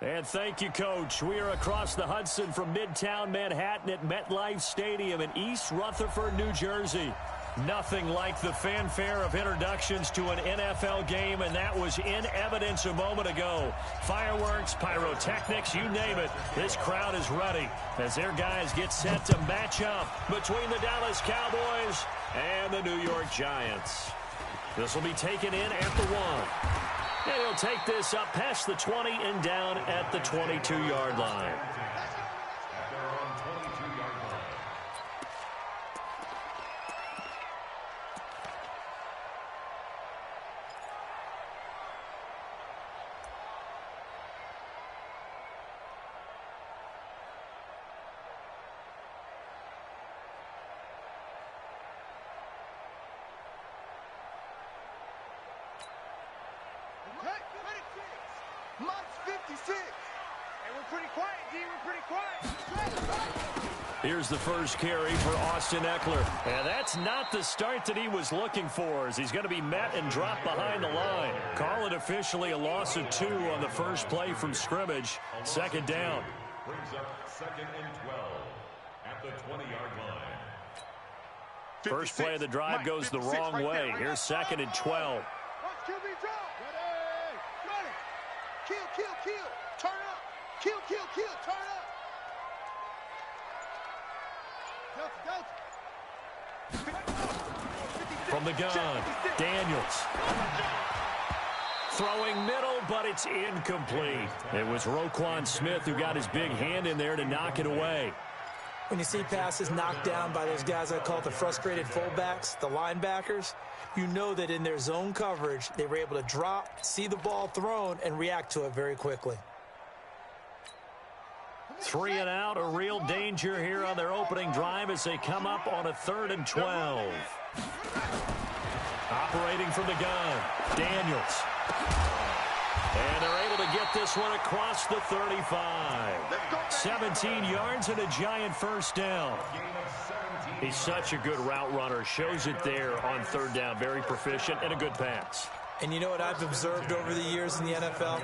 And thank you, Coach. We are across the Hudson from Midtown Manhattan at MetLife Stadium in East Rutherford, New Jersey. Nothing like the fanfare of introductions to an NFL game, and that was in evidence a moment ago. Fireworks, pyrotechnics, you name it. This crowd is ready as their guys get set to match up between the Dallas Cowboys and the New York Giants. This will be taken in at the 1. And he'll take this up past the 20 and down at the 22-yard line. Here's the first carry for Austin Eckler. And that's not the start that he was looking for, as he's going to be met and dropped behind the line. Call it officially a loss of 2 on the first play from scrimmage. Second down. Brings up 2nd and 12 at the 20-yard line. First play of the drive goes the wrong way. Here's 2nd and 12. Kill. Turn up. Kill. Turn up. From the gun, Daniels. Throwing middle, but it's incomplete. It was Roquan Smith who got his big hand in there to knock it away. When you see passes knocked down by those guys I call the frustrated fullbacks, the linebackers, you know that in their zone coverage, they were able to drop, see the ball thrown, and react to it very quickly. 3 and out, a real danger here on their opening drive as they come up on a 3rd and 12. Operating from the gun, Daniels. And they're able to get this one across the 35. 17 yards and a giant first down. He's such a good route runner. Shows it there on 3rd down. Very proficient and a good pass. And you know what I've observed over the years in the NFL?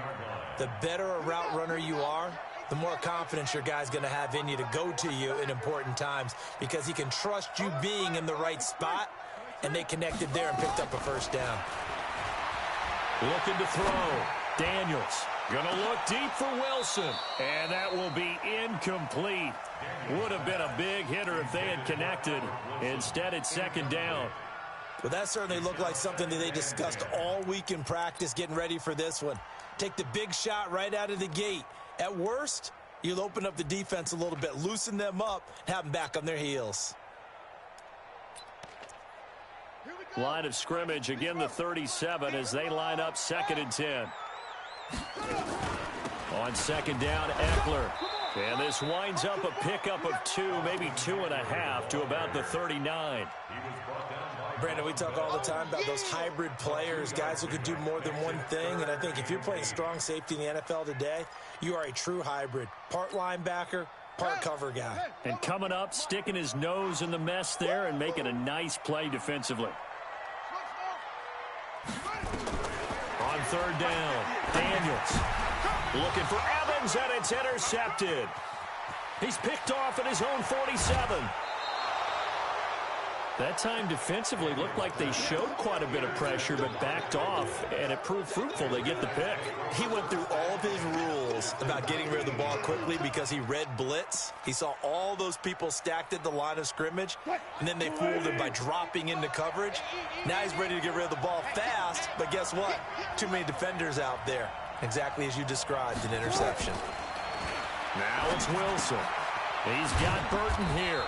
The better a route runner you are, the more confidence your guy's going to have in you to go to you in important times, because he can trust you being in the right spot, and they connected there and picked up a first down. Looking to throw. Daniels going to look deep for Wilson, and that will be incomplete. Would have been a big hitter if they had connected. Instead, it's 2nd down. Well, that certainly looked like something that they discussed all week in practice getting ready for this one. Take the big shot right out of the gate. At worst, you'll open up the defense a little bit, loosen them up, and have them back on their heels. Line of scrimmage, again the 37 as they line up 2nd and 10. On 2nd down, Eckler. And this winds up a pickup of 2, maybe 2.5 to about the 39. Brandon, we talk all the time about those hybrid players, guys who could do more than one thing. And I think if you're playing strong safety in the NFL today, you are a true hybrid. Part linebacker, part cover guy. And coming up, sticking his nose in the mess there and making a nice play defensively. On 3rd down, Daniels. Looking for Evans, and it's intercepted. He's picked off at his own 47. That time defensively looked like they showed quite a bit of pressure but backed off, and it proved fruitful. They get the pick. He went through all of his rules about getting rid of the ball quickly because he read blitz. He saw all those people stacked at the line of scrimmage, and then they fooled him by dropping into coverage. Now he's ready to get rid of the ball fast, but guess what? Too many defenders out there. Exactly as you described, an interception. Now it's Wilson. He's got Burton here.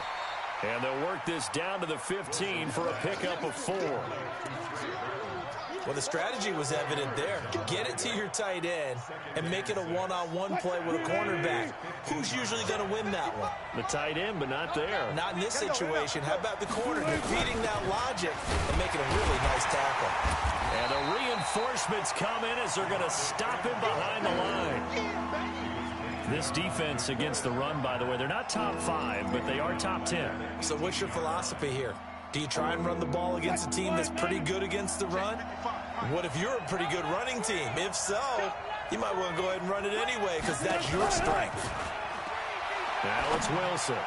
And they'll work this down to the 15 for a pickup of 4. Well, the strategy was evident there. Get it to your tight end and make it a one-on-one play with a cornerback. Who's usually going to win that one? The tight end, but not there. Not in this situation. How about the corner repeating that logic and making a really nice tackle? And the reinforcements come in as they're going to stop him behind the line. This defense against the run, by the way, they're not top 5, but they are top 10. So what's your philosophy here? Do you try and run the ball against a team that's pretty good against the run? What if you're a pretty good running team? If so, You might want to go ahead and run it anyway because that's your strength. Now it's Wilson.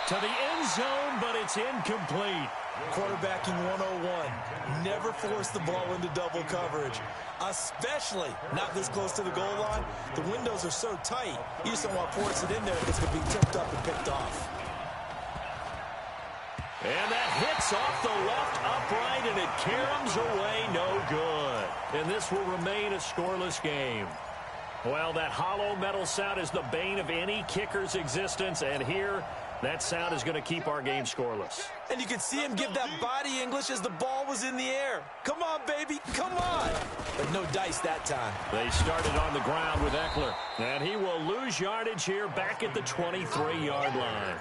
To the end zone, but it's incomplete. Quarterbacking 101. Never force the ball into double coverage, especially not this close to the goal line. The windows are so tight, you just don't want to force it in there. It's going to be tipped up and picked off. And that hits off the left upright, and it caroms away no good. And this will remain a scoreless game. Well, that hollow metal sound is the bane of any kicker's existence, and here, that sound is going to keep our game scoreless. And you could see him give that body English as the ball was in the air. Come on, baby, come on. But no dice that time. They started on the ground with Eckler, and he will lose yardage here back at the 23-yard line.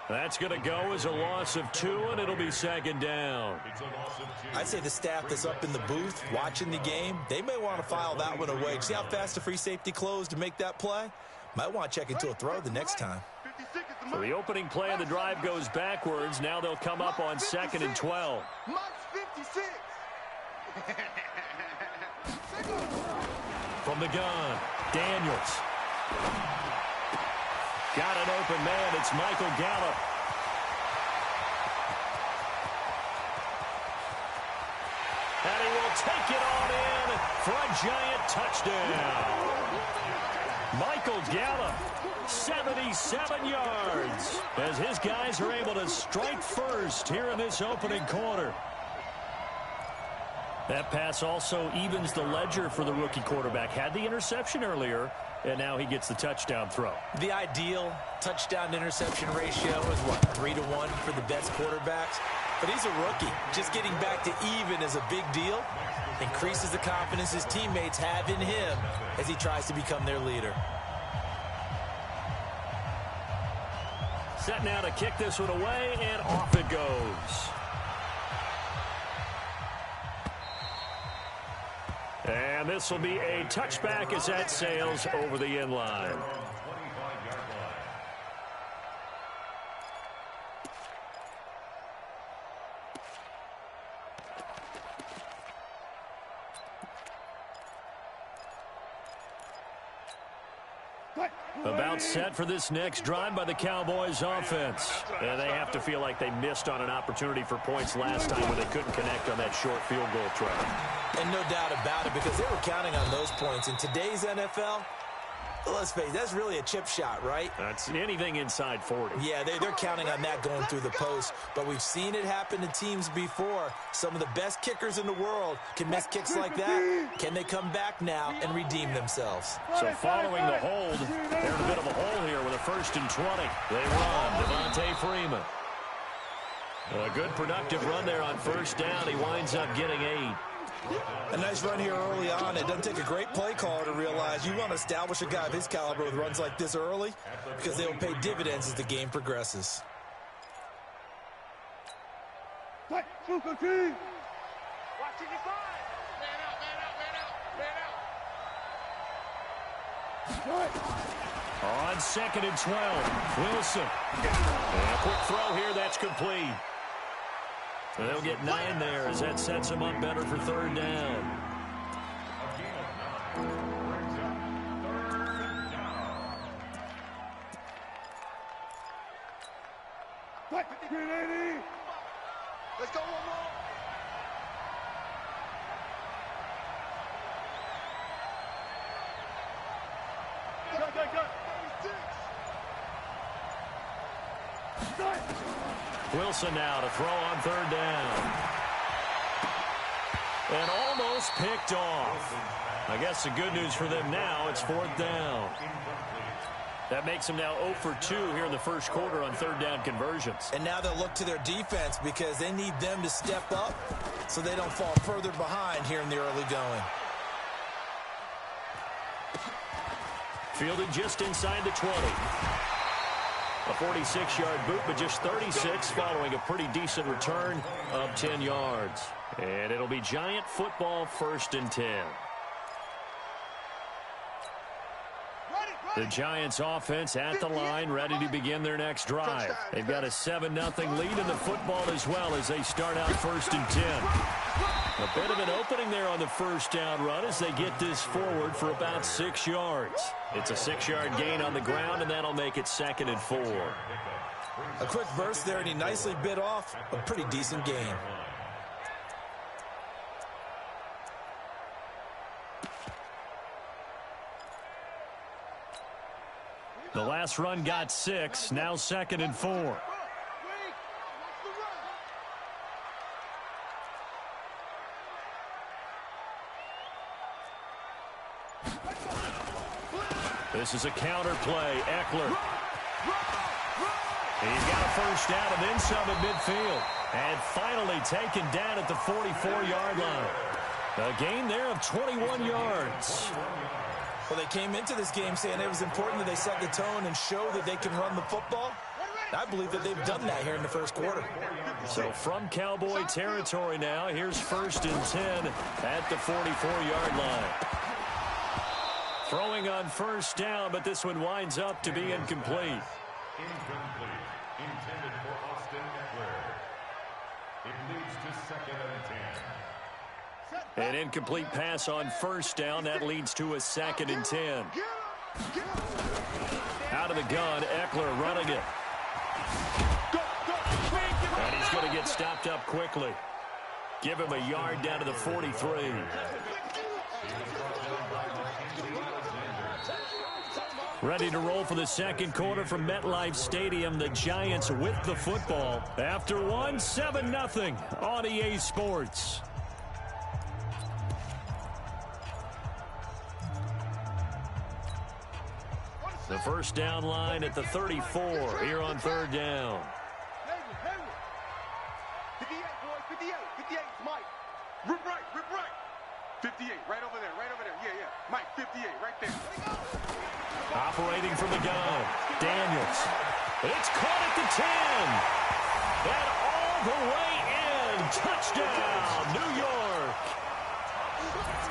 That's going to go as a loss of 2, and it'll be second down. I'd say the staff that's up in the booth watching the game, they may want to file that one away. See how fast the free safety closed to make that play? Might want to check into a throw the next time. So the opening play of the drive goes backwards. Now they'll come up on 2nd and 12. From the gun, Daniels. Got an open man. It's Michael Gallup. And he will take it on in for a giant touchdown. Michael Gallup, 77 yards, as his guys are able to strike first here in this opening quarter. That pass also evens the ledger for the rookie quarterback. Had the interception earlier, and now he gets the touchdown throw. The ideal touchdown-interception ratio is, what, 3-to-1 for the best quarterbacks? But he's a rookie. Just getting back to even is a big deal. Increases the confidence his teammates have in him as he tries to become their leader. Set now to kick this one away, and off it goes. And this will be a touchback as that sails over the end line. About set for this next drive by the Cowboys offense. And they have to feel like they missed on an opportunity for points last time when they couldn't connect on that short field goal try. And no doubt about it, because they were counting on those points. In today's NFL, let's face it, that's really a chip shot, right? That's anything inside 40. Yeah, they're counting on that going through the post. But we've seen it happen to teams before. Some of the best kickers in the world can miss kicks like that. Can they come back now and redeem themselves? So following the hold, they're in a bit of a hole here with a 1st and 20. They run. Devontae Freeman. A good productive run there on 1st down. He winds up getting 8. A nice run here early on. It doesn't take a great play caller to realize you want to establish a guy of his caliber with runs like this early because they will pay dividends as the game progresses. Watching your side. Man out, man out, man out, man out. On 2nd and 12, Wilson. And a quick throw here, that's complete. And they'll get 9 there as that sets them up better for 3rd down. Let's go one more. Wilson now to throw on 3rd down. And almost picked off. I guess the good news for them now, it's 4th down. That makes them now 0 for 2 here in the first quarter on 3rd down conversions. And now they'll look to their defense because they need them to step up so they don't fall further behind here in the early going. Fielded just inside the 20. A 46-yard boot, but just 36 following a pretty decent return of 10 yards. And it'll be Giant football 1st and 10. Ready, ready. The Giants offense at the line, ready to begin their next drive. They've got a 7-0 lead in the football as well as they start out 1st and 10. A bit of an opening there on the first down run as they get this forward for about 6 yards. It's a 6-yard gain on the ground, and that'll make it 2nd and 4. A quick burst there, and he nicely bit off a pretty decent gain. The last run got 6, now 2nd and 4. This is a counter play. Eckler. He's got a first down and then some at midfield. And finally taken down at the 44-yard line. A gain there of 21 yards. Well, they came into this game saying it was important that they set the tone and show that they can run the football. I believe that they've done that here in the first quarter. So from Cowboy territory now, here's 1st and 10 at the 44-yard line. Throwing on first down, but this one winds up to be incomplete. Incomplete. Intended for Austin Eckler. It leads to 2nd and 10. An incomplete pass on first down. That leads to a 2nd and 10. Out of the gun, Eckler running it. And he's going to get stopped up quickly. Give him a yard down to the 43. Ready to roll for the second quarter from MetLife Stadium. The Giants with the football. After one, 7-0 on EA Sports. The first down line at the 34 here on 3rd down. 58, boys, 58, 58, Mike. Rip right, 58, right over there, yeah, Mike, 58, right there. Operating from the gun, Daniels. It's caught at the 10. And all the way in. Touchdown, New York.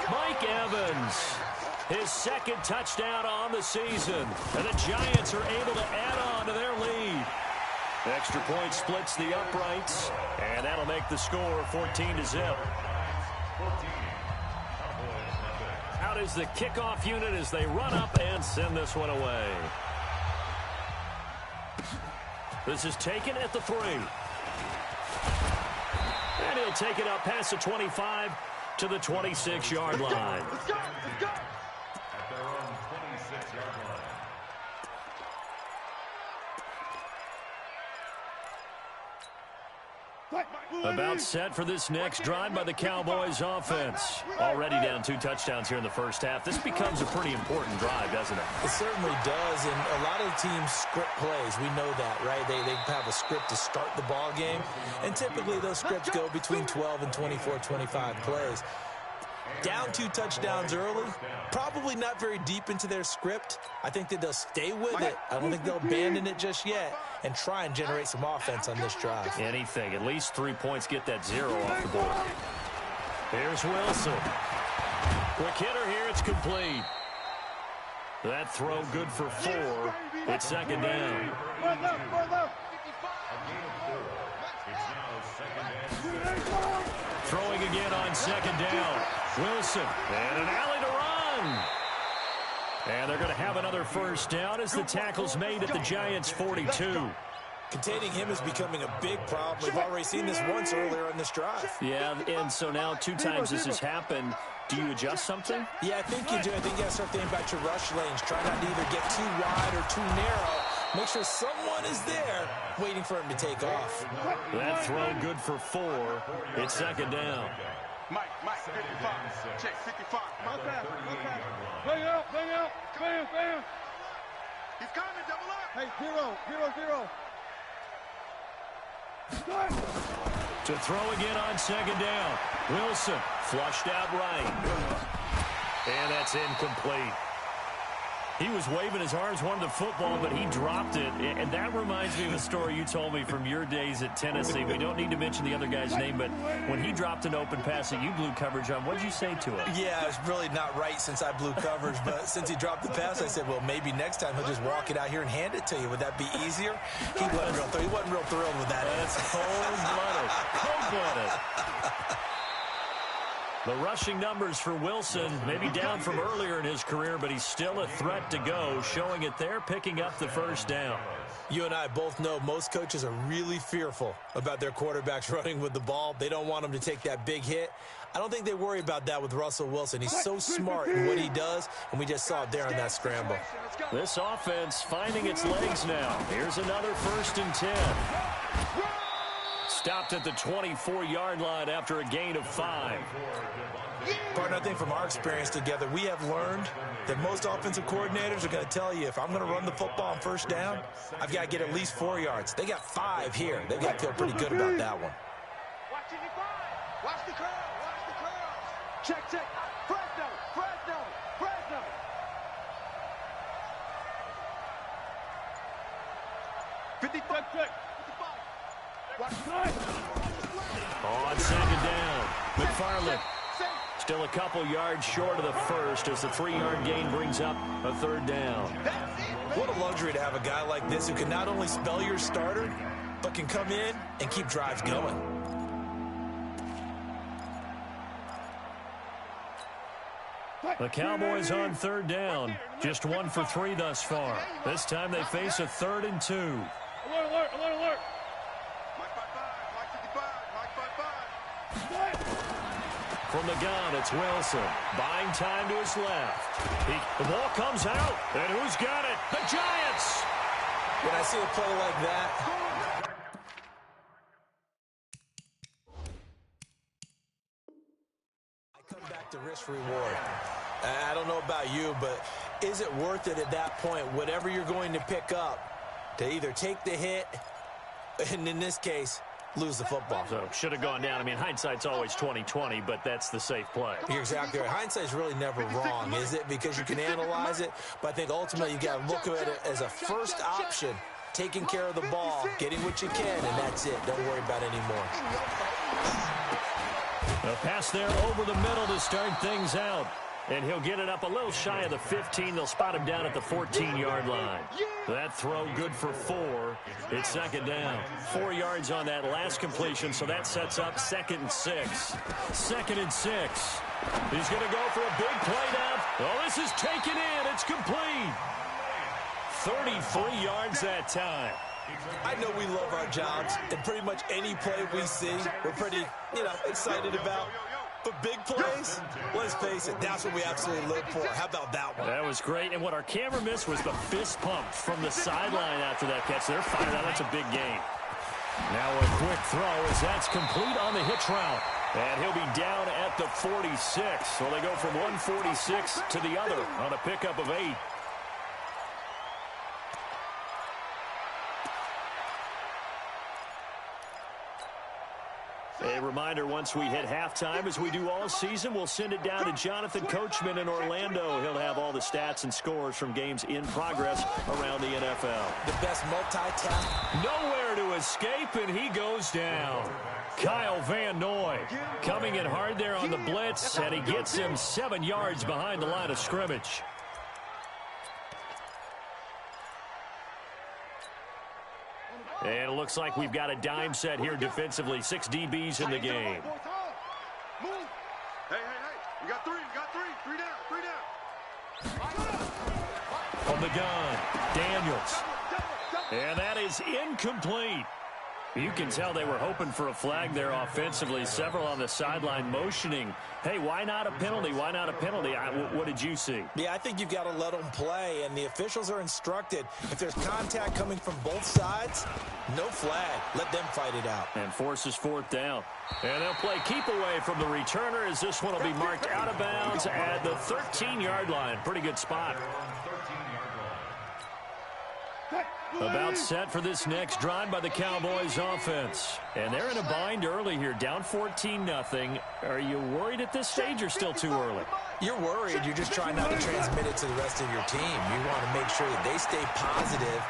Mike Evans. His 2nd touchdown on the season. And the Giants are able to add on to their lead. Extra point splits the uprights. And that'll make the score 14-0. Out is the kickoff unit as they run up and send this one away. This is taken at the 3. And he'll take it up past the 25 to the 26-yard line. Let's go. At their own 26-yard line. About set for this next drive by the Cowboys offense. Already down 2 touchdowns here in the first half. This becomes a pretty important drive, doesn't it? It certainly does, and a lot of teams script plays. We know that, right? They have a script to start the ball game, and typically those scripts go between 12 and 24, 25 plays. Down 2 touchdowns early, probably not very deep into their script. I think that they'll stay with it. I don't think they'll abandon it just yet and try and generate some offense on this drive. Anything. At least 3 points get that 0 off the board. Here's Wilson. Quick hitter here. It's complete. That throw good for 4. It's 2nd down. Throwing again on 2nd down. Wilson, and an alley to run. And they're going to have another first down as the tackle's made at the Giants' 42. Containing him is becoming a big problem. We've already seen this once earlier on this drive. Yeah, and so now 2 times this has happened. Do you adjust something? Yeah, I think you do. I think you got to start thinking about your rush lanes. Try not to either get too wide or too narrow. Make sure someone is there waiting for him to take off. That throw good for 4. It's 2nd down. Mike, 55. Check, 55. Okay. Bang out. Bam. He's coming, double up. Hey, 0. To throw again on 2nd down. Wilson flushed out right. And that's incomplete. He was waving his arms, wanted the football, but he dropped it. And that reminds me of a story you told me from your days at Tennessee. We don't need to mention the other guy's name, but when he dropped an open pass that you blew coverage on, what did you say to him? Yeah, it's really not right since I blew coverage, but since he dropped the pass, I said, well, maybe next time he'll just walk it out here and hand it to you. Would that be easier? He wasn't real thrilled with that. That's cold-blooded. Cold-blooded. The rushing numbers for Wilson, maybe down from earlier in his career, but he's still a threat to go, showing it there, picking up the first down. You and I both know most coaches are really fearful about their quarterbacks running with the ball. They don't want them to take that big hit. I don't think they worry about that with Russell Wilson. He's so smart in what he does, and we just saw it there on that scramble. This offense finding its legs now. Here's another 1st and 10. Stopped at the 24-yard line after a gain of 5. Partner, I think from our experience together, we have learned that most offensive coordinators are going to tell you, if I'm going to run the football on 1st down, I've got to get at least 4 yards. They got 5 here. They've got to feel pretty good about that one. Watch the curl. Watch the curl. Check. Fresno. 55. Check. On 2nd down, McFarland still a couple yards short of the first as the 3-yard gain brings up a 3rd down. What a luxury to have a guy like this who can not only spell your starter, but can come in and keep drives going. The Cowboys on 3rd down, just 1 for 3 thus far. This time they face a 3rd and 2. Alert. From the gun, it's Wilson. Buying time to his left. The ball comes out, and who's got it? The Giants! When I see a play like that, I come back to risk-reward. I don't know about you, but is it worth it at that point, whatever you're going to pick up, to either take the hit, and in this case, lose the football? So, should have gone down. I mean, hindsight's always 20/20, but that's the safe play. You're exactly right. Hindsight's really never wrong, is it? Because you can analyze it, but I think ultimately you got to look at it as a first option, taking care of the ball, getting what you can, and that's it. Don't worry about it anymore. A pass there over the middle to start things out. And he'll get it up a little shy of the 15. They'll spot him down at the 14-yard line. That throw good for 4. It's 2nd down. 4 yards on that last completion, so that sets up 2nd and 6. 2nd and 6. He's going to go for a big play now. Oh, this is taken in. It's complete. 33 yards that time. I know we love our jobs, and pretty much any play we see, we're pretty, excited about. But big plays, let's face it, that's what we absolutely live for. How about that one? That was great. And what our camera missed was the fist pump from the sideline after that catch. They're fired out. That's a big gain. Now a quick throw as that's complete on the hitch route. And he'll be down at the 46. So they go from 146 to the other on a pickup of 8. A reminder, once we hit halftime, as we do all season, we'll send it down to Jonathan Coachman in Orlando. He'll have all the stats and scores from games in progress around the NFL. The best multitask. Nowhere to escape, and he goes down. Kyle Van Noy coming in hard there on the blitz, and he gets him 7 yards behind the line of scrimmage. And it looks like we've got a dime set here defensively. 6 DBs in the game. Hey. We got 3. 3 down. From the gun, Daniels. And that is incomplete. You can tell they were hoping for a flag there offensively. Several on the sideline motioning. Hey, why not a penalty? Why not a penalty? What did you see? Yeah, I think you've got to let them play, and the officials are instructed. If there's contact coming from both sides, no flag. Let them fight it out. And forces 4th down. And they'll play keep away from the returner as this one will be marked out of bounds at the 13-yard line. Pretty good spot. About set for this next drive by the Cowboys offense. And they're in a bind early here, down 14-0. Are you worried at this stage or still too early? You're worried. You're just trying not to transmit it to the rest of your team. You want to make sure that they stay positive.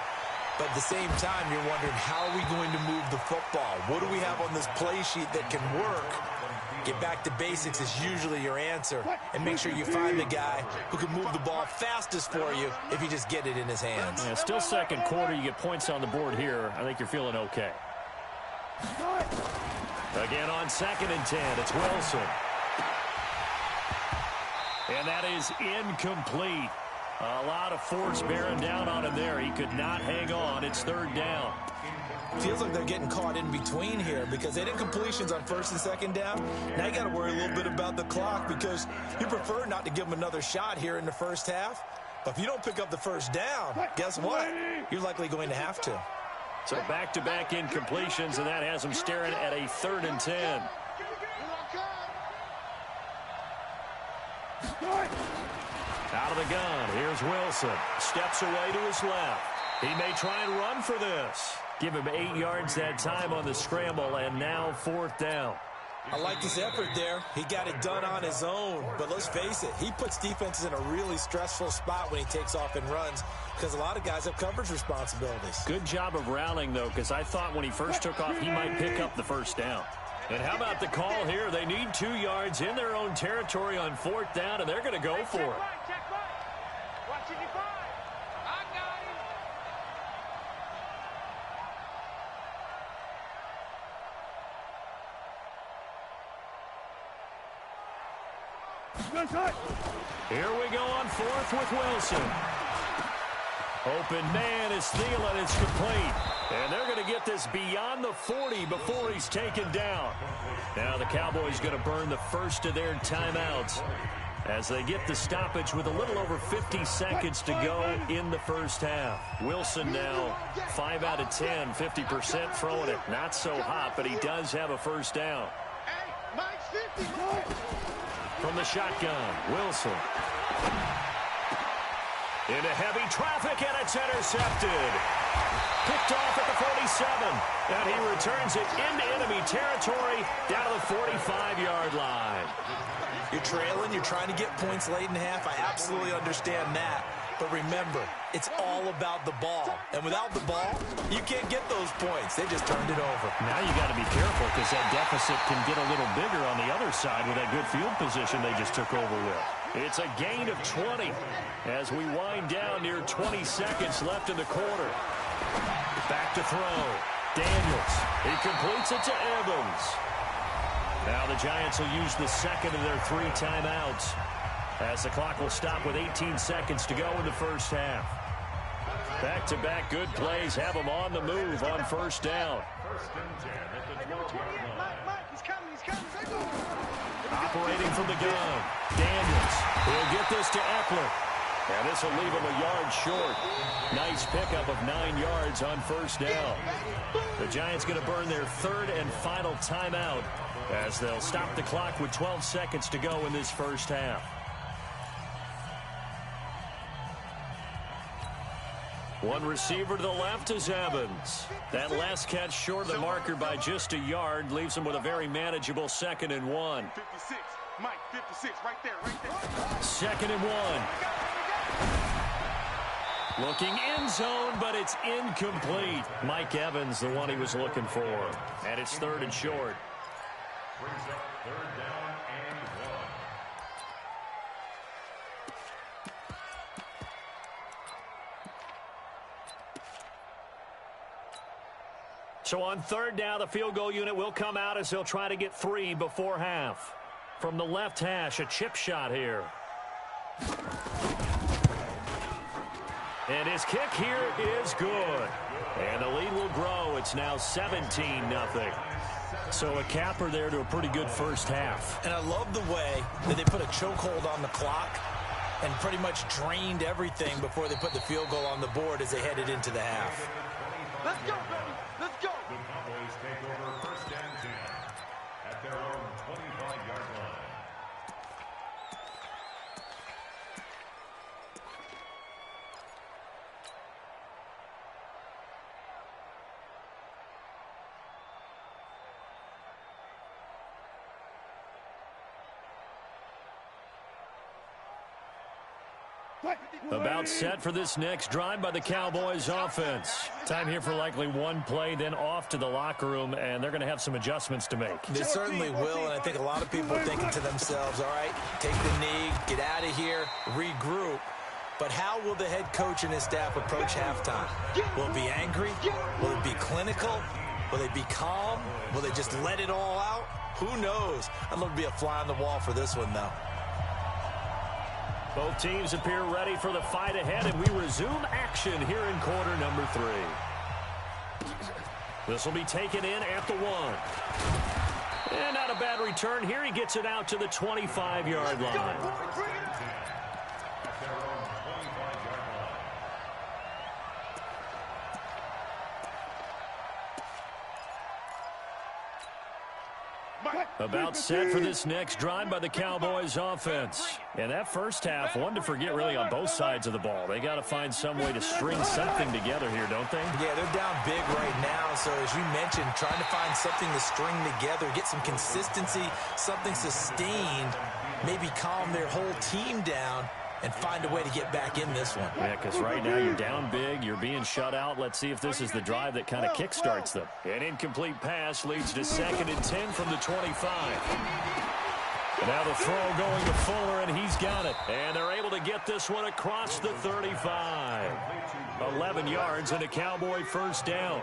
But at the same time, you're wondering, how are we going to move the football? What do we have on this play sheet that can work? Get back to basics is usually your answer. And make sure you find the guy who can move the ball fastest for you if you just get it in his hands. Yeah, still second quarter. You get points on the board here. I think you're feeling okay. Again on 2nd and 10. It's Wilson. And that is incomplete. A lot of force bearing down on him there. He could not hang on. It's 3rd down. Feels like they're getting caught in between here because they did completions on 1st and 2nd down. Now you got to worry a little bit about the clock because you prefer not to give them another shot here in the first half. But if you don't pick up the 1st down, guess what? You're likely going to have to. So back-to-back incompletions, and that has them staring at a 3rd and 10. Out of the gun, here's Wilson. Steps away to his left. He may try and run for this. Give him 8 yards that time on the scramble, and now 4th down. I like his effort there. He got it done on his own. But let's face it, he puts defenses in a really stressful spot when he takes off and runs because a lot of guys have coverage responsibilities. Good job of rallying, though, because I thought when he first took off, he might pick up the 1st down. And how about the call here? They need 2 yards in their own territory on 4th down, and they're going to go for it. Here we go on 4th with Wilson. Open man is Thielen. It's complete. And they're going to get this beyond the 40 before he's taken down. Now the Cowboys going to burn the first of their timeouts as they get the stoppage with a little over 50 seconds to go in the first half. Wilson now 5 out of 10, 50% throwing it. Not so hot, but he does have a 1st down. From the shotgun, Wilson. Into heavy traffic, and it's intercepted. Picked off at the 47, and he returns it into enemy territory down to the 45-yard line. You're trailing, you're trying to get points late in half. I absolutely understand that. But remember, it's all about the ball. And without the ball, you can't get those points. They just turned it over. Now you got to be careful because that deficit can get a little bigger on the other side with that good field position they just took over with. It's a gain of 20 as we wind down near 20 seconds left in the quarter. Back to throw. Daniels. He completes it to Evans. Now the Giants will use the second of their 3 timeouts as the clock will stop with 18 seconds to go in the first half. Back-to-back good plays have them on the move on 1st down. Operating from the gun. Daniels. He'll get this to Eckler. And this will leave him a yard short. Nice pickup of 9 yards on 1st down. The Giants going to burn their 3rd and final timeout as they'll stop the clock with 12 seconds to go in this first half. One receiver to the left is Evans. That last catch short of the marker by just a yard leaves him with a very manageable 2nd and 1. 56, Mike, 56, right there, right there. 2nd and 1. Looking end zone, but it's incomplete. Mike Evans, the one he was looking for. And it's 3rd and short. Brings up 3rd down and 1. So on 3rd down, the field goal unit will come out as they'll try to get 3 before half. From the left hash, a chip shot here. And his kick here is good. And the lead will grow. It's now 17-0. So a capper there to a pretty good first half. And I love the way that they put a chokehold on the clock and pretty much drained everything before they put the field goal on the board as they headed into the half. Let's go, baby. Let's go. The Cowboys take over 1st and 10 at their own 25-yard line. About set for this next drive by the Cowboys offense. Time here for likely one play, then off to the locker room, and they're going to have some adjustments to make. They certainly will, and I think a lot of people are thinking to themselves, all right, take the knee, get out of here, regroup. But how will the head coach and his staff approach halftime? Will it be angry? Will it be clinical? Will they be calm? Will they just let it all out? Who knows? I'd love to be a fly on the wall for this one, though. Both teams appear ready for the fight ahead, and we resume action here in quarter number 3. This will be taken in at the 1. And not a bad return here. He gets it out to the 25-yard line. About set for this next drive by the Cowboys offense. And that first half, one to forget really on both sides of the ball. They got to find some way to string something together here, don't they? Yeah, they're down big right now. So as you mentioned, trying to find something to string together, get some consistency, something sustained, maybe calm their whole team down and find a way to get back in this one. Yeah, because right now you're down big, you're being shut out. Let's see if this is the drive that kind of kickstarts them. An incomplete pass leads to 2nd and 10 from the 25. And now the throw going to Fuller, and he's got it. And they're able to get this one across the 35. 11 yards and a Cowboy first down.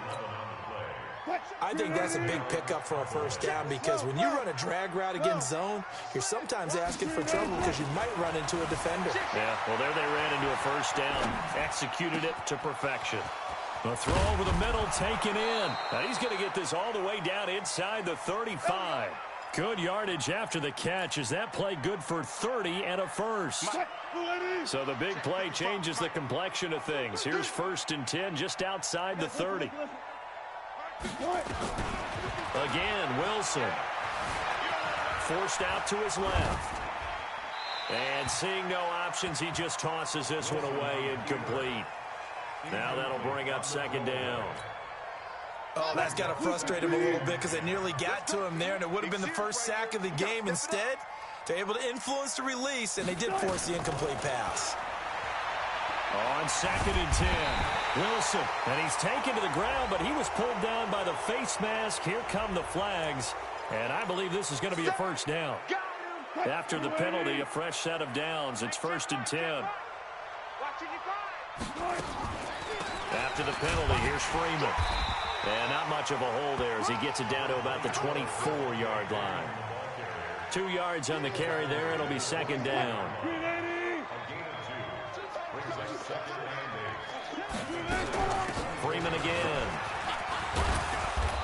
I think that's a big pickup for a first down because when you run a drag route against zone, you're sometimes asking for trouble because you might run into a defender. Yeah, well, there they ran into a first down. Executed it to perfection. A throw over the middle, taken in. Now he's going to get this all the way down inside the 35. Good yardage after the catch. Is that play good for 30 and a first? So the big play changes the complexion of things. Here's 1st and 10 just outside the 30. Again, Wilson. Forced out to his left. And seeing no options, he just tosses this one away incomplete. Now that'll bring up 2nd down. Oh, that's got to frustrate him a little bit because they nearly got to him there, and it would have been the first sack of the game. Instead, they're able to influence the release, and they did force the incomplete pass. On 2nd and 10, Wilson, and he's taken to the ground, but he was pulled down by the face mask. Here come the flags, and I believe this is going to be a first down. After the penalty, a fresh set of downs. It's 1st and 10. After the penalty, here's Freeman. And not much of a hole there as he gets it down to about the 24-yard line. 2 yards on the carry there. It'll be 2nd down. Freeman again.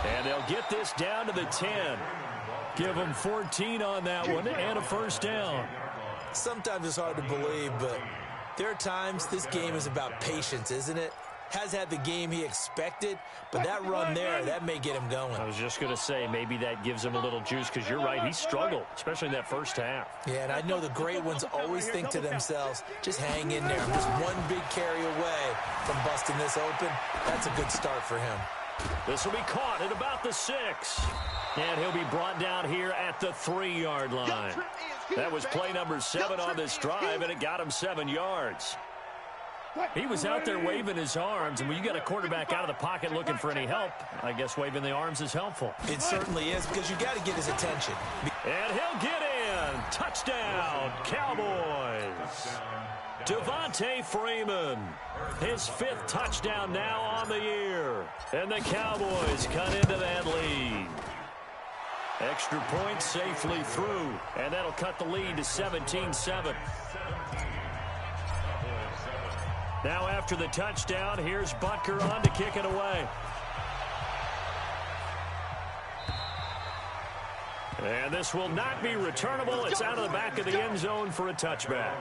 And they'll get this down to the 10. Give them 14 on that one and a first down. Sometimes it's hard to believe, but there are times this game is about patience, isn't it? Has had the game he expected, but that run there, that may get him going. I was just going to say, maybe that gives him a little juice because you're right, he struggled, especially in that first half. Yeah, and I know the great ones always think to themselves, just hang in there. I'm just one big carry away from busting this open. That's a good start for him. This will be caught at about the 6. And he'll be brought down here at the 3-yard line. That was play number 7 on this drive, and it got him 7 yards. He was out there waving his arms, and when you got a quarterback out of the pocket looking for any help, I guess waving the arms is helpful. It certainly is, because you got to get his attention. And he'll get in. Touchdown, Cowboys. Devontae Freeman, his 5th touchdown now on the year. And the Cowboys cut into that lead. Extra point safely through, and that'll cut the lead to 17-7. Now after the touchdown, here's Butker on to kick it away. And this will not be returnable. It's out of the back of the end zone for a touchback.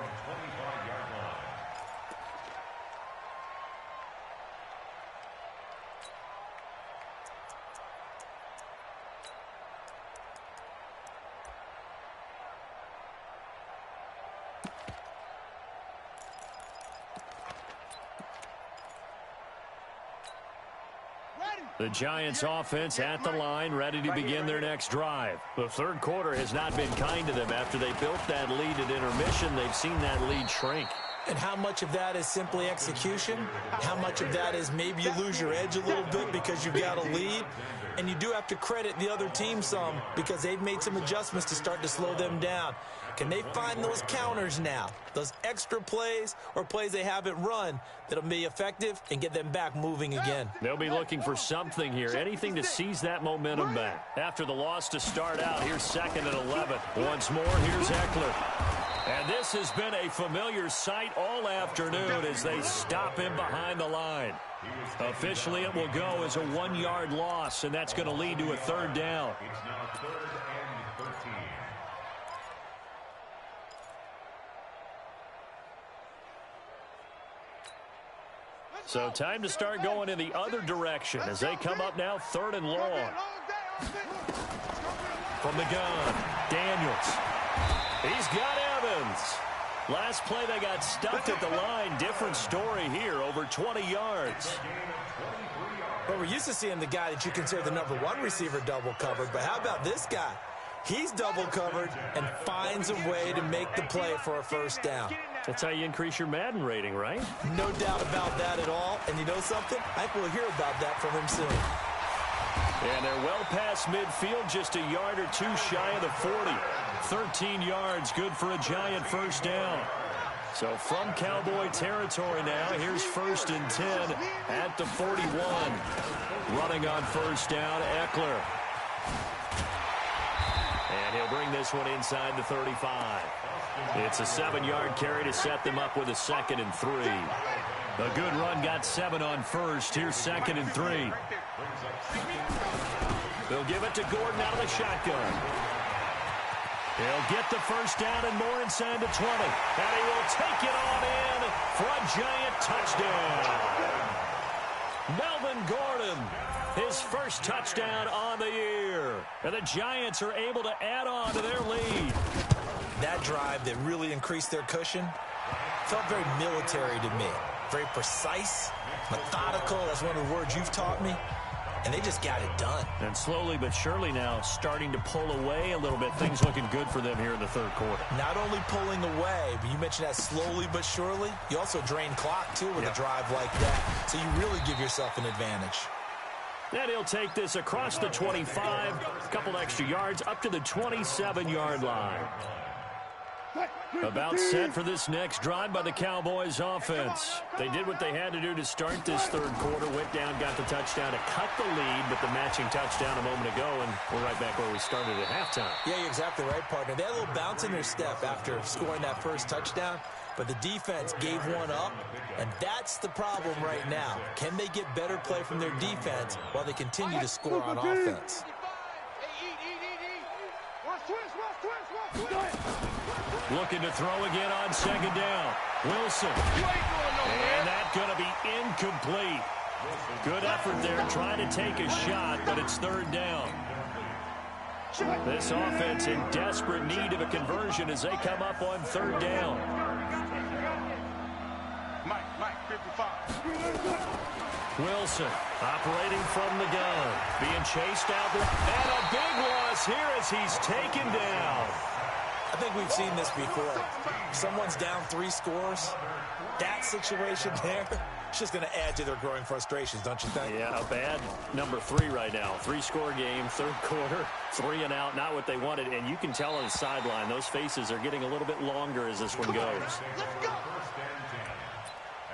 The Giants offense at the line, ready to begin their next drive. The third quarter has not been kind to them. After they built that lead at intermission, they've seen that lead shrink. And how much of that is simply execution? How much of that is maybe you lose your edge a little bit because you've got a lead? And you do have to credit the other team some because they've made some adjustments to start to slow them down. Can they find those counters now, those extra plays or plays they haven't run that'll be effective and get them back moving again? They'll be looking for something here, anything to seize that momentum back. After the loss to start out, here's 2nd and 11. Once more, here's Eckler. And this has been a familiar sight all afternoon as they stop him behind the line. Officially, it will go as a 1-yard loss, and that's going to lead to a 3rd down. It's now 3rd and 13. So time to start going in the other direction as they come up now 3rd and long. From the gun, Daniels. He's got Evans. Last play, they got stuffed at the line. Different story here, over 20 yards. But we're used to seeing the guy that you consider the number 1 receiver double covered. But how about this guy? He's double covered and finds a way to make the play for a 1st down. That's how you increase your Madden rating, right? No doubt about that at all. And you know something? I think we'll hear about that from him soon. And they're well past midfield, just a yard or two shy of the 40. 13 yards, good for a Giant 1st down. So from Cowboy territory now, here's 1st and 10 at the 41. Running on 1st down, Eckler. And he'll bring this one inside the 35. It's a 7-yard carry to set them up with a 2nd and 3. A good run got 7 on 1st. Here's 2nd and 3. They'll give it to Gordon out of the shotgun. He'll get the 1st down and more inside the 20. And he will take it on in for a Giant touchdown. Melvin Gordon, his 1st touchdown on the year. And the Giants are able to add on to their lead. That drive that really increased their cushion felt very military to me. Very precise, methodical. That's one of the words you've taught me. And they just got it done. And slowly but surely now starting to pull away a little bit. Things looking good for them here in the 3rd quarter. Not only pulling away, but you mentioned that slowly but surely. You also drain clock, too, with a drive like that. So you really give yourself an advantage. And he'll take this across the 25, a couple extra yards, up to the 27-yard line. About set for this next drive by the Cowboys offense. They did what they had to do to start this 3rd quarter. Went down, got the touchdown to cut the lead, but the matching touchdown a moment ago, and we're right back where we started at halftime. Yeah, you're exactly right, partner. They had a little bounce in their step after scoring that 1st touchdown, but the defense gave one up, and that's the problem right now. Can they get better play from their defense while they continue to score on offense? Looking to throw again on 2nd down. Wilson. And that's going to be incomplete. Good effort there trying to take a shot, but it's 3rd down. This offense in desperate need of a conversion as they come up on 3rd down. Mike, 55. Wilson operating from the gun. Being chased out there. And a big loss here as he's taken down. I think we've seen this before. Someone's down 3 scores. That situation there, it's just going to add to their growing frustrations, don't you think? Yeah, a bad number 3 right now. 3-score game, 3rd quarter, 3 and out, not what they wanted. And you can tell on the sideline, those faces are getting a little bit longer as this one goes. Let's go. 1st and 10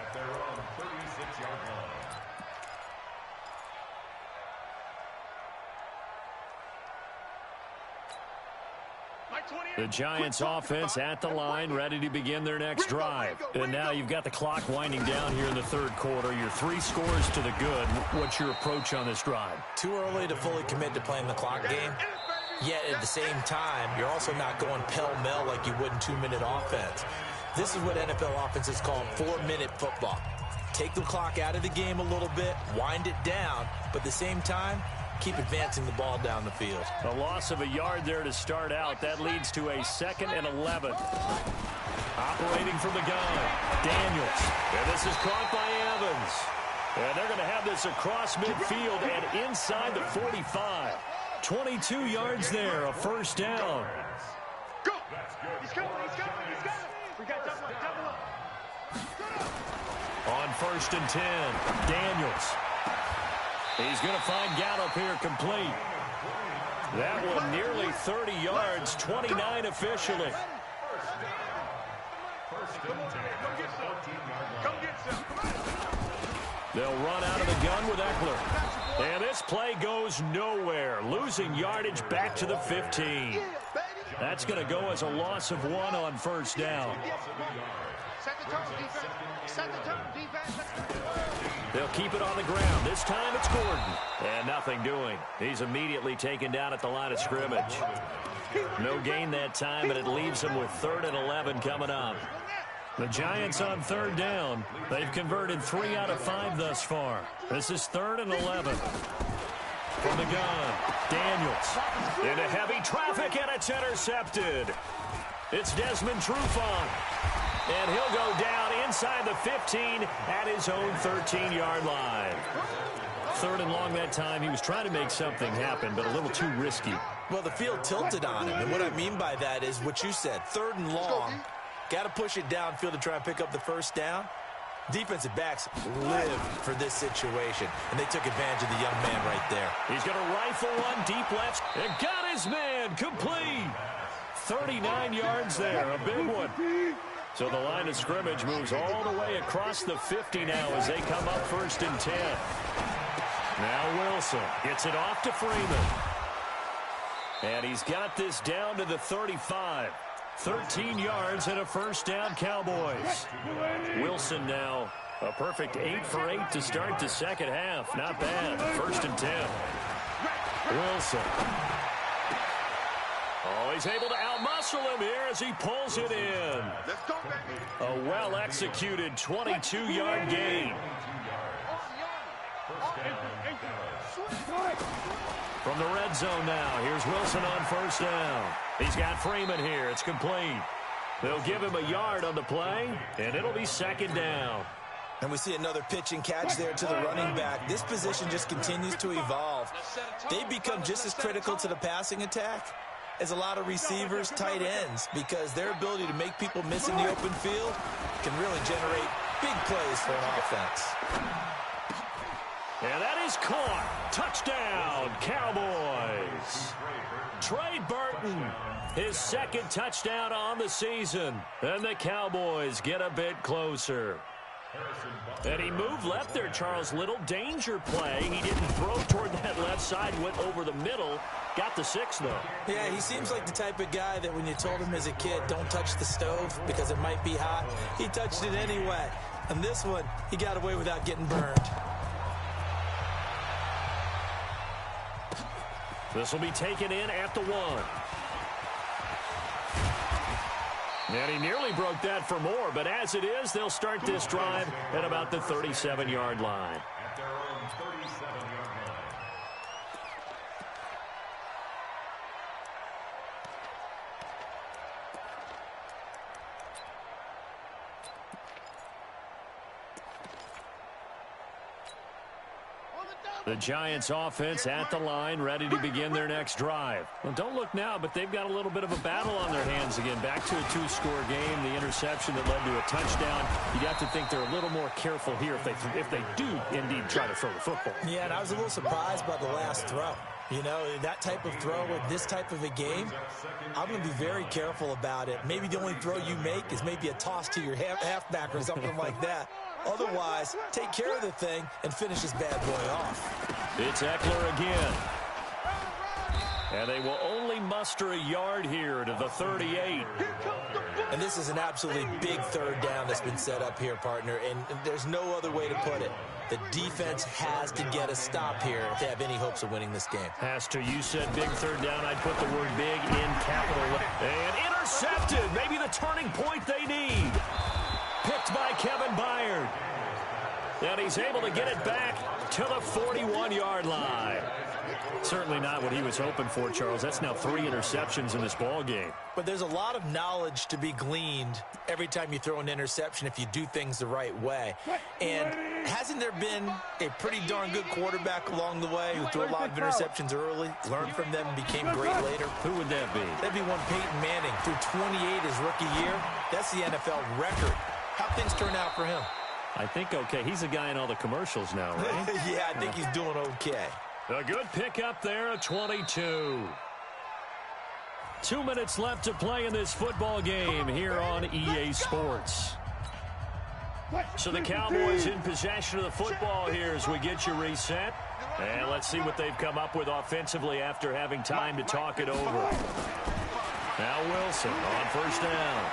at their own 36-yard line. The Giants offense at the line, ready to begin their next drive. And now you've got the clock winding down here in the 3rd quarter. Your 3 scores to the good. What's your approach on this drive? Too early to fully commit to playing the clock game. Yet at the same time, you're also not going pell-mell like you would in 2-minute offense. This is what NFL offenses call 4-minute football. Take the clock out of the game a little bit, wind it down, but at the same time, keep advancing the ball down the field. A loss of a yard there to start out. That leads to a 2nd and 11. Operating from the gun, Daniels. And this is caught by Evans. And they're going to have this across midfield and inside the 45. 22 yards there, a 1st down. Go! He's coming, he's coming, he's coming! We got double up, double up. On 1st and 10, Daniels. He's going to find Gallup here complete. That one nearly 30 yards, 29 officially. They'll run out of the gun with Eckler. And this play goes nowhere, losing yardage back to the 15. That's going to go as a loss of 1 on 1st down. They'll keep it on the ground. This time it's Gordon. And nothing doing. He's immediately taken down at the line of scrimmage. No gain that time, and it leaves him with 3rd and 11 coming up. The Giants on 3rd down. They've converted 3 out of 5 thus far. This is 3rd and 11. From the gun, Daniels into heavy traffic, and it's intercepted. It's Desmond Trufant. And he'll go down inside the 15 at his own 13-yard line. 3rd and long that time. He was trying to make something happen, but a little too risky. Well, the field tilted on him, and what I mean by that is what you said. 3rd and long. Got to push it downfield to try and pick up the 1st down. Defensive backs live for this situation, and they took advantage of the young man right there. He's going to rifle one deep left and got his man complete. 39 yards there, a big one. So the line of scrimmage moves all the way across the 50 now as they come up 1st and 10. Now Wilson gets it off to Freeman. And he's got this down to the 35. 13 yards and a 1st down, Cowboys. Wilson now a perfect 8 for 8 to start the 2nd half. Not bad. 1st and 10. Wilson. Oh, he's able to outmuscle him here as he pulls it in. A well-executed 22-yard gain. From the red zone now, here's Wilson on 1st down. He's got Freeman here. It's complete. They'll give him a yard on the play, and it'll be 2nd down. And we see another pitch and catch there to the running back. This position just continues to evolve. They become just as critical to the passing attack as a lot of receivers, tight ends, because their ability to make people miss in the open field can really generate big plays for an offense. And that is caught. Touchdown, Cowboys. Trey Burton, his 2nd touchdown on the season. And the Cowboys get a bit closer. And he moved left there, Charles. Little danger play. He didn't throw toward that left side, went over the middle. Got the 6, though. Yeah, he seems like the type of guy that when you told him as a kid, don't touch the stove because it might be hot, he touched it anyway. And this one, he got away without getting burned. This will be taken in at the 1. And he nearly broke that for more, but as it is, they'll start this drive at about the 37-yard line. At their own 37-yard line. The Giants offense at the line, ready to begin their next drive. Well, don't look now, but they've got a little bit of a battle on their hands again. Back to a 2-score game, the interception that led to a touchdown. You got to think they're a little more careful here if they do indeed try to throw the football. Yeah, and I was a little surprised by the last throw. You know, that type of throw with this type of a game, I'm going to be very careful about it. Maybe the only throw you make is maybe a toss to your halfback or something like that. Otherwise, take care of the thing and finish this bad boy off. It's Eckler again. And they will only muster a yard here to the 38. And this is an absolutely big 3rd down that's been set up here, partner, and there's no other way to put it. The defense has to get a stop here if they have any hopes of winning this game. Has to. You said big 3rd down. I'd put the word big in capital. And intercepted. Maybe the turning point they need. Picked by Kevin Byard. And he's able to get it back to the 41-yard line. Certainly not what he was hoping for, Charles. That's now 3 interceptions in this ball game. But there's a lot of knowledge to be gleaned every time you throw an interception if you do things the right way. And hasn't there been a pretty darn good quarterback along the way who threw a lot of interceptions early, learned from them, and became great later? Who would that be? That'd be one Peyton Manning. Threw 28 his rookie year. That's the NFL record. How'd things turn out for him? I think okay. He's a guy in all the commercials now, right? Yeah, I think he's doing okay. A good pickup there, a 22. 2 minutes left to play in this football game here on EA Sports. So the Cowboys in possession of the football here as we get you reset. And let's see what they've come up with offensively after having time to talk it over. Now Wilson on first down.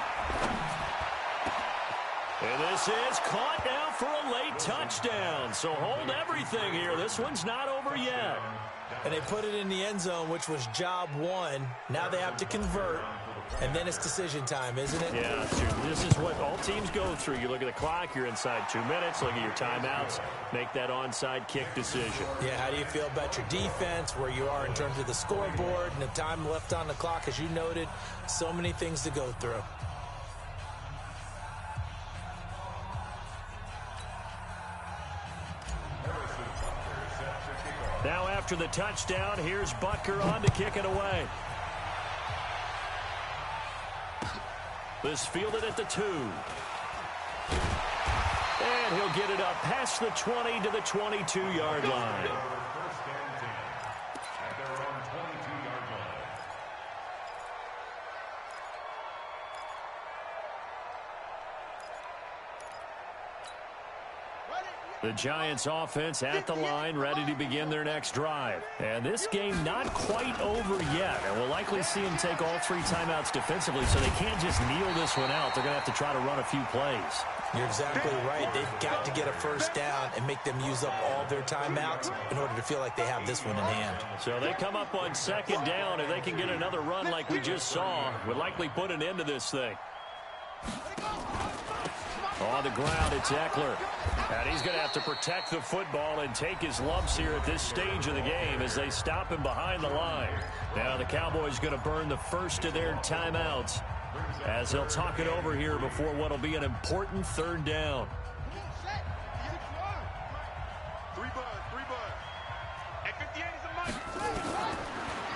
And this is caught now for a late touchdown. So hold everything here. This one's not over yet. And they put it in the end zone, which was job one. Now they have to convert. And then it's decision time, isn't it? Yeah, this is what all teams go through. You look at the clock, you're inside 2 minutes, look at your timeouts, make that onside kick decision. Yeah, how do you feel about your defense, where you are in terms of the scoreboard and the time left on the clock, as you noted? So many things to go through. Now after the touchdown, here's Butker on to kick it away. This fielded at the 2. And he'll get it up past the 20 to the 22-yard line. First and 10 at their own 22-yard line. The Giants offense at the line, ready to begin their next drive. And this game not quite over yet. And we'll likely see them take all 3 timeouts defensively, so they can't just kneel this one out. They're going to have to try to run a few plays. You're exactly right. They've got to get a first down and make them use up all their timeouts in order to feel like they have this one in hand. So they come up on second down. If they can get another run like we just saw, would likely put an end to this thing. On the ground, it's Eckler. And he's going to have to protect the football and take his lumps here at this stage of the game as they stop him behind the line. Now the Cowboys going to burn the first of their timeouts as they'll talk it over here before what will be an important third down. 3 bud. At 58 is a mic.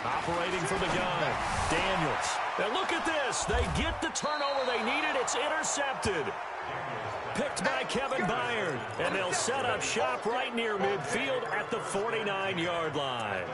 Operating from the gun, Daniels. And look at this. They get the turnover they needed. It's intercepted. Picked by Kevin Byard. And they'll set up shop right near midfield at the 49-yard line.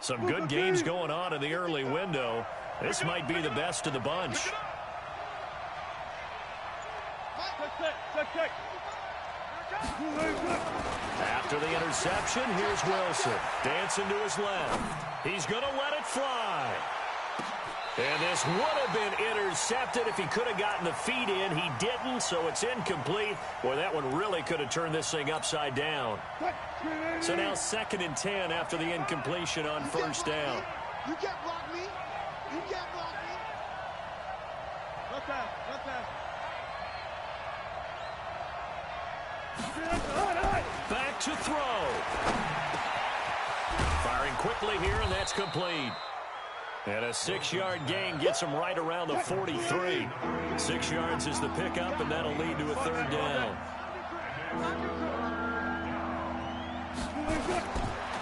Some good games going on in the early window. This might be the best of the bunch. After the interception, here's Wilson. Dancing to his left. He's going to let it fly. And this would have been intercepted if he could have gotten the feet in. He didn't, so it's incomplete. Boy, that one really could have turned this thing upside down. So now 2nd and 10 after the incompletion on first down. You can't block me. You can't block me. Not that. Back to throw. Firing quickly here, and that's complete. And a 6-yard gain gets him right around the 43. 6 yards is the pickup, and that'll lead to a third down.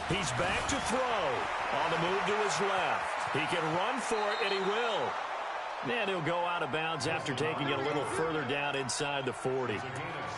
He's back to throw. On the move to his left. He can run for it, and he will. And he'll go out of bounds after taking it a little further down inside the 40.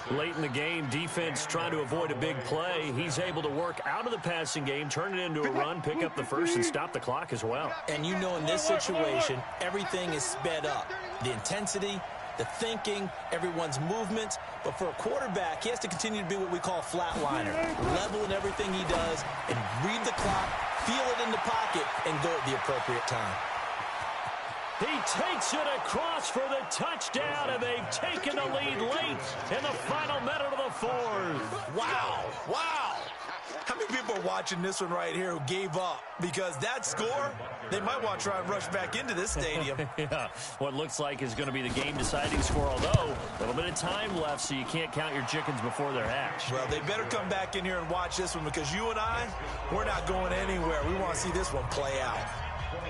Late in the game, defense trying to avoid a big play. He's able to work out of the passing game, turn it into a run, pick up the first, and stop the clock as well. And you know in this situation, everything is sped up. The intensity, the thinking, everyone's movements. But for a quarterback, he has to continue to be what we call a flatliner. Level in everything he does and read the clock, feel it in the pocket, and go at the appropriate time. He takes it across for the touchdown, and they've taken the lead late in the final minute of the fourth. Wow. How many people are watching this one right here who gave up? Because that score, they might want to try and rush back into this stadium. Yeah, what looks like is going to be the game-deciding score, although a little bit of time left, so you can't count your chickens before they're hatched. Well, they better come back in here and watch this one because you and I, we're not going anywhere. We want to see this one play out.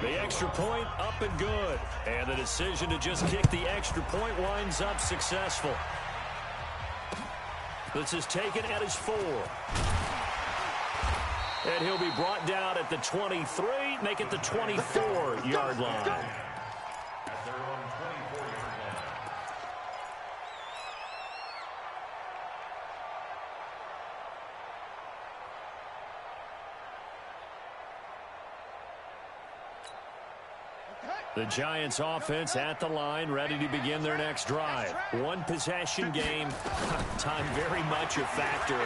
The extra point up and good. And the decision to just kick the extra point winds up successful. This is taken at his 4. And he'll be brought down at the 23, make it the 24-yard line. At their own 24-yard line. The Giants offense at the line, ready to begin their next drive. One possession game. Time very much a factor.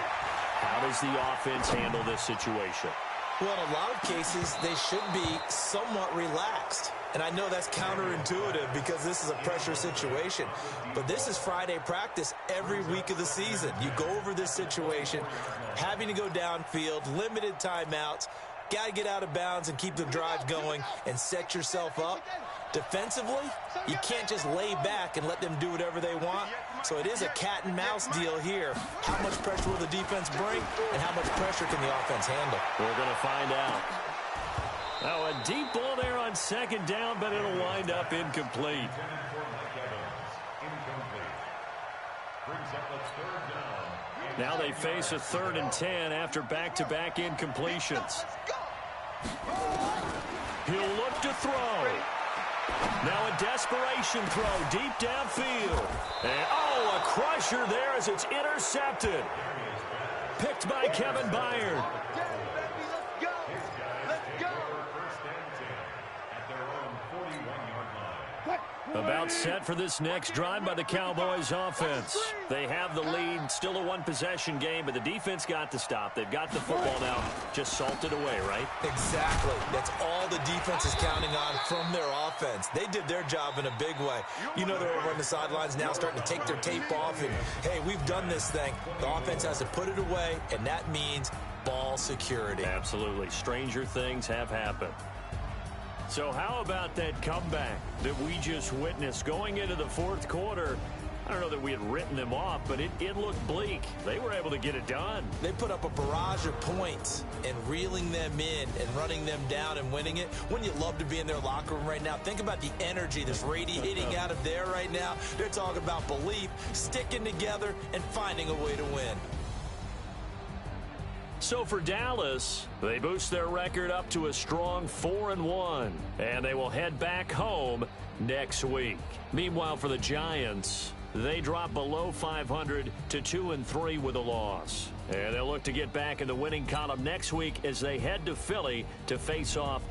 How does the offense handle this situation? Well, in a lot of cases, they should be somewhat relaxed. And I know that's counterintuitive because this is a pressure situation. But this is Friday practice every week of the season. You go over this situation, having to go downfield, limited timeouts, got to get out of bounds and keep the drive going and set yourself up. Defensively, you can't just lay back and let them do whatever they want. So it is a cat and mouse deal here. How much pressure will the defense bring and how much pressure can the offense handle? We're going to find out. Now a deep ball there on second down, but it'll wind up incomplete. Now they face a 3rd and 10 after back-to-back incompletions. He'll look to throw. Now a desperation throw deep downfield. And, a crusher there as it's intercepted. Picked by Kevin Byard. About set for this next drive by the Cowboys offense. They have the lead, still a one-possession game, but the defense got to stop. They've got the football now, just salted away, right? Exactly. That's all the defense is counting on from their offense. They did their job in a big way. You know they're over on the sidelines now starting to take their tape off and, hey, we've done this thing. The offense has to put it away, and that means ball security. Absolutely. Stranger things have happened. So how about that comeback that we just witnessed going into the 4th quarter? I don't know that we had written them off, but it looked bleak. They were able to get it done. They put up a barrage of points and reeling them in and running them down and winning it. Wouldn't you love to be in their locker room right now? Think about the energy that's radiating out of there right now. They're talking about belief, sticking together, and finding a way to win. So for Dallas, they boost their record up to a strong 4-1, and they will head back home next week. Meanwhile, for the Giants, they drop below 500 to 2-3 with a loss. And they'll look to get back in the winning column next week as they head to Philly to face off